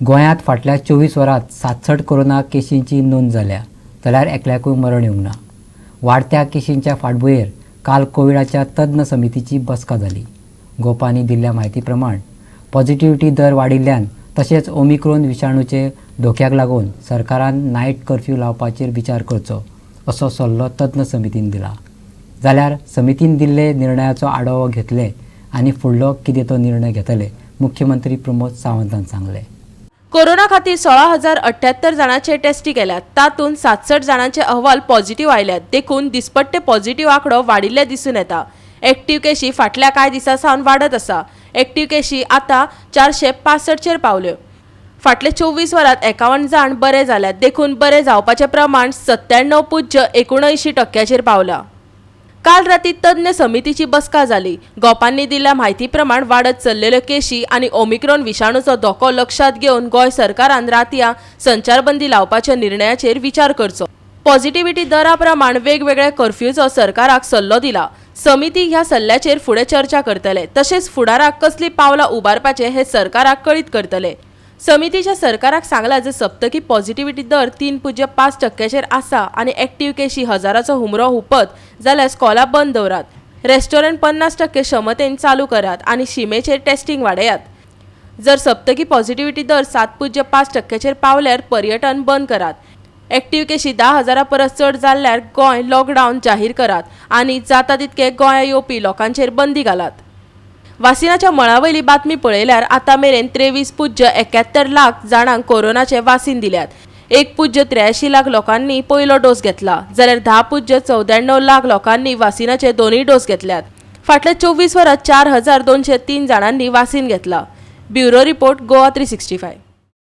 गोंयांत फाटल्या 24 वरांत 67 कोरोना केशींची नोंद जाल्या, जाल्यार एकल्याकूय मरण येवंक ना. वाडत्या केशींच्या फाटभुंयेर काल कोविडाच्या तज्ञ समितीची बसका जाली. गोपांनी दिल्ल्या म्हायती प्रमाण पॉझिटिव्हिटी दर वाडिल्ल्यान तशेंच ओमिक्रोन विशाणूचे धोक्याक लागून सरकारान नायट कर्फ्यू लावपाचेर विचार करचो असो सल्लो तज्ञ समितीन दिला. जाल्यार समितीन दिल्ले निर्णयाचो आढावो घेतले आनी फुडलो कितें तो निर्णय घेतले, मुख्यमंत्री प्रमोद सावंतान सांगले. कोरोना खातीर 16,078 जाणांचे टेस्टी केल्यात. तातूंत 67 जाणांचे अहवाल पॉझिटिव्ह आयल्यात. देखून दिसपट्टे पॉझिटिव्ह आंकडो वाडिल्ले दिसून येता. एक्टिव्ह केशी फाटल्या कांय दिसां सावन वाडत आसा. एक्टिव्ह केशी आतां 465 पावल्यो. फाटले 24 वरांत 51 जाण बरे जाल्यात. देखून बरे जावपाचें प्रमाण 97.79% पावला. काल राती तज्ञ समितीची बसका जाली. गोपांनी दिल्ल्या म्हायती प्रमाण वाडत चल्लेल्यो केशी आनी ओमिक्रोन विशाणूचो धोको लक्षात घेवन गोंय सरकारान रातया संचारबंदी लावपाच्या निर्णयाचेर विचार करचो. पॉझिटिव्हिटी दरा प्रमाण वेगवेगळ्या कर्फ्यूचो सरकाराक सल्लो दिला. समिती ह्या सल्ल्याचेर फुडें चर्चा करतले. तशेंच फुडाराक कसली पावलां उबारपाचे हे सरकाराक कळीत करतले. समितीच्या सरकाराक सांगला जर सप्तकी पॉझिटिव्हिटी दर 3.5% आसा आनी एक्टिव्ह केशी हजाराचो हुमरो हुपत जाल्यार स्कॉलां बंद दवरात. रेस्टॉरंट 50% क्षमतेन चालू करात आनी शिमेचेर टेस्टिंग वाडयात. जर सप्तकी पॉझिटिव्हिटी दर 7.5% पावल्यार पर्यटन बंद करात. एक्टिव्ह केशी 10,000 परस चड जाल्ल्यार गोंय लॉकडावन जाहीर करात आनी जाता तितके गोंया येवपी लोकांचेर बंदी घालात. वासिनाच्या मळावयली बातमी पळयल्यार आतां मेरेन 23.71 लाख जाणांक कोरोनाचे वासीन दिल्यात. 1.83 लाख लोकांनी पयलो डोस घेतला, जाल्यार 10.94 लाख लोकांनी वासिनाचे दोनूय डोस घेतल्यात. फाटल्या 24 वरांत 4,203 जाणांनी वासीन घेतला. Bureau report Goa 365.